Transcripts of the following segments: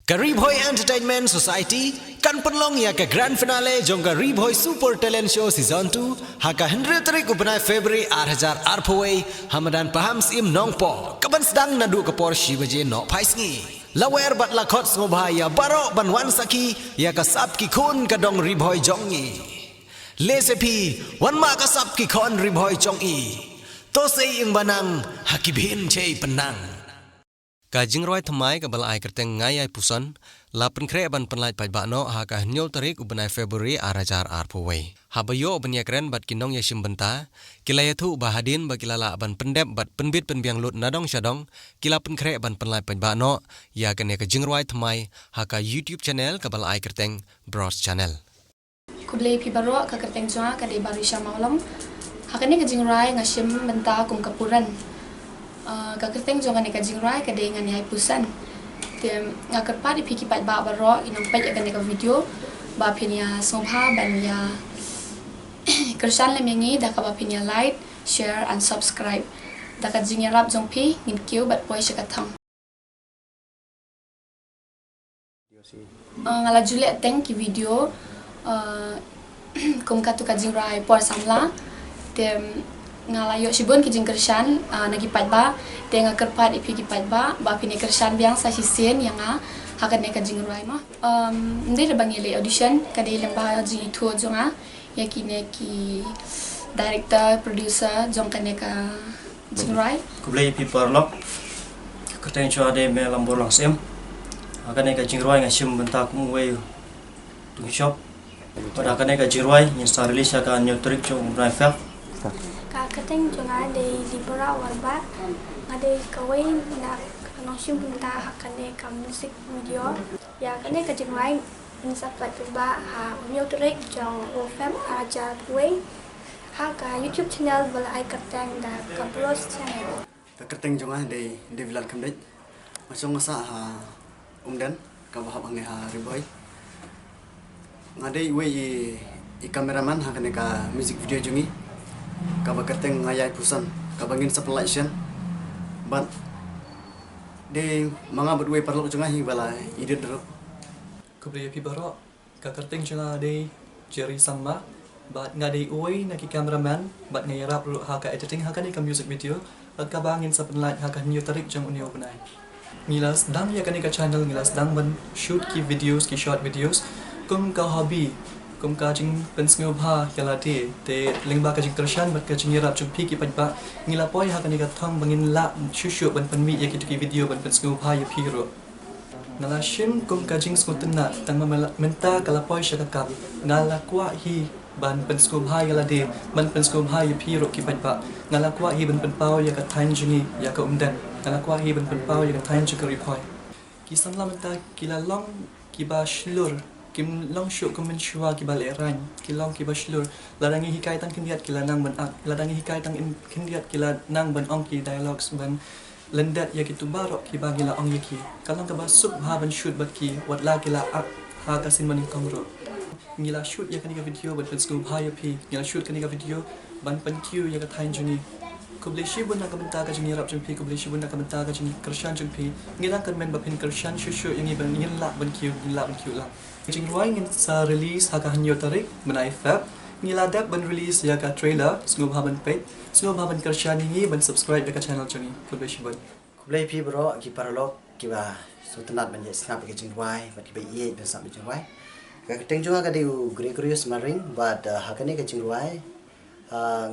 Riboy Entertainment Society kan penlong ya ke grand finale jong Riboy Super Talent Show Season 2 haka Henry Tarik ubenai Februari 2024 Hamadan paham sim nongpo kaban sedang nadu ke Porsche baje no paisngi lawer bat lakot ngobhaya barok banwan saki ya ka sap ki kun kadong Riboy jongi lesepi wan ma ka sap ki kon Riboy jongi to sei ing banang hakibin chei penang Kajing roi thamai ka balai kerteng ngai ai pusan lapen kre ban penlai pai bakno ha ka nyol tarik ubenai Februari arajar arpowei habayo benya kren bat kinong yashim benta kilayathu bahadin bakilala ban pendep bat penbit penbiang lut nadong syadong kilapen kre ban penlai pai bakno ya kene kajing roi thamai ha ka YouTube channel ka balai kerteng Bros channel Kublai pi baro ka kerteng jua ka de barisha maulong hakane kajing roi ngashim benta kum kapuran ka kerteng jonga ne ka jingrai ka de ngan yai pusan te ngakar pa di piki pat ba baro inong pet ka ne ka video ba pinya somha ban ya kershan le mengi da ka ba pinya like share and subscribe da ka jingya rap jong pi min kiu bat poi shaka thang ngala juliet teng ki video kum ka tu ka jingrai por samla te ngalayo sibon ki jing kershan nagi patba te nga kerpat ipi ki patba ba pini kershan biang sa sisen yang hakan ne ka jing rai ma ndai de bangile audition ka de lembah jing itu jonga yakine ki director producer jong ka ne ka jing rai Kublai pi parlok kerteng chua de me lambor lang sem hakan ne ka jing rai ngashim bentak mu we tu shop pada hakan ne ka jing rai ni star release ka nyotrik chung rai fa Kaketeng juga ada di bawah warba, ada kawai nak nongsim minta hakane ka musik video, ya kane kejengwai insap tiba ha video trek jong ofem aja kue, ha ka YouTube channel bala ai kerteng da ka Bros channel. Kerteng juga di Vilan Kamdej, masuk masa ha umdan ka bahap ange ha Riboy. Ngadai we i kameraman hakane ka music video jungi. Kaba kerteng ngayai pusan kabangin suppletion but de mga badway parlo junga hi bala ide dro Kublai pi baro ka kerteng junga de Jerry Sama bat ngadai uai na ki cameraman bat ngayarap ru ha ka editing ha ka ni ka music video at kabangin sa penlight ha ka new tarik jang unio kunai ngilas dang ya ka ni ka channel ngilas dang ban shoot ki videos ki short videos kum ka hobby kum ka jing pensngo bha yala te lingba ka jing kershan bat ka jing yarap chung pi ki pajba ngila poi ha ka ni ka thong bangin la shushu ban panmi ya ki tu ki video ban pensngo bha ya piro ngala shim kum ka jing smutna tang menta kala poi shaka kap ngala kwa hi ban pensngo bha yala de ban pensngo bha ya piro ki pajba ngala kwa hi ban penpau ya ka thain jingi ya ka umdan ngala kwa hi ban penpau ya ka thain chukari poi ki samla menta kila long ki ba shlur kim long shuk kumen shua ki bale ran ki long ki bashlur ladangi hikai tang kindiat kila nang ban ak ladangi hikai tang kindiat kila nang ban ong ki dialogues ban lendat ya kitu barok ki bagila ong yaki kalang ka basuk ha ban shoot bat ki wat la kila ak ha ka sin maning kongro ngila shoot ya kanika video ban school ha ya pi ngila shoot kanika video ban pan q ya ka thain juni Kublai shibun na kabenta ka jing yarap jung pi kublai shibun na kabenta ka jing kershan jung pi ngilang kan men bapin kershan shushu yang iban ngin la ban q la jing ruai ngin sa release ha ka hanyo tarik benai feb ngiladap ban release ya ka trailer sngub ha ban page sngub ha ban kershan ngi ban subscribe ka channel jungi kublai shibun Kublai pi bro ki parlok ki ba sutanat ban snap ki jing ruai ba ki ba ye ban sam jing ruai ka kerteng juga ka di Gregorius Maring but hakane ka jing ruai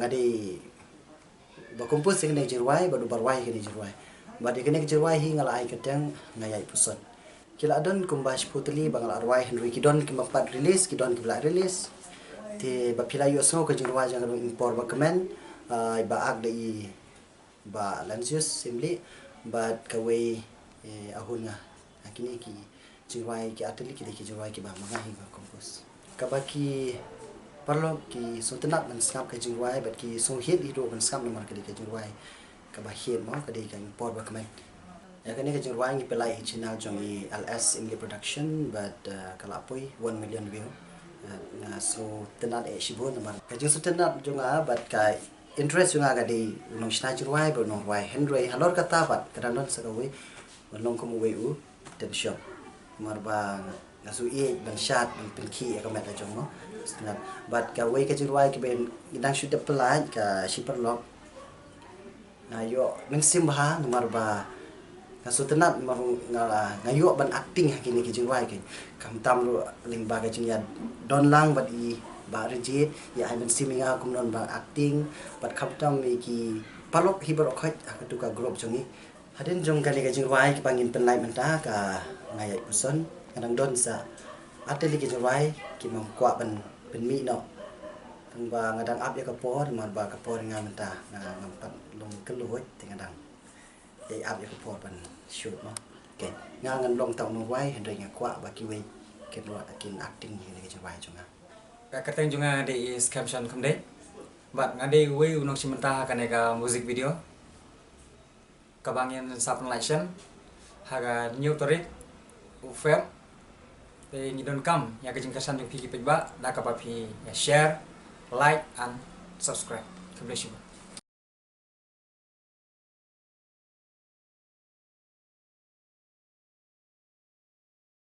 ngadi ba kumpul sing ne jirwai ba du barwai ke jirwai ba de kene jirwai hi ngala ai keteng ngayai puson kila don kumbash putli bangal arwai Henry kidon ki mapat release kidon ki bla release te ba pila yo so ke jirwai jang import ba kemen ba ag de ba lansius simply ba kawai ahun nga akini ki jirwai ki atli ki jirwai ki ba mangahi ba kompos kabaki parlo ki suntenat man skap ka jingwai but ki song hit hero man skap nomor ka jingwai ka ba hit mo ka ka import ba kamen ya kani ka jingwai ngi pelai channel jong i LS in production but kala poi 1 million view na so tenat e shibon nomor ka jing suntenat jong but ka interest jong ka di nong shna jingwai ba nong wai Henry halor kata bat kadanon sa ka we nong ko mo we u te shop marba ngasu ban shat ban pinki ka met jong no snap but ka way ka jingruai ki ben idang shoot apply ka shipper lock na yo nang simba marba ngasu tenat maru ngayo ban acting kini ki jingruai ki kam tam lu ling ba ka jing ya don lang bat I ba rejit ya ai ban siminga kum non ba acting bat kam tam ki palok hibar khoi ka tu ka group jongi hadin jong kali ka jingruai ki pangin penlai menta ka ngai puson kadang don sa ateli ki jingruai ki mam kwa ban mi no tang ba ngadang ap ya ka por mar ba ka por nga menta na ngampat long keluhoi tingadang ai ap ya ka por ban shoot no ke nga ngan long tau no wai hendai nga kwa ba ki wei ke lo akin acting ni ki jingruai jonga Kateng juga di is caption kumde. Bat ngade we unong simenta kaneka music video. Kabangin sapun license haga new torik ufem. Te ngidon kam ya kejing kesan yung pigi pegba na kapapi ya share, like and subscribe. God bless you.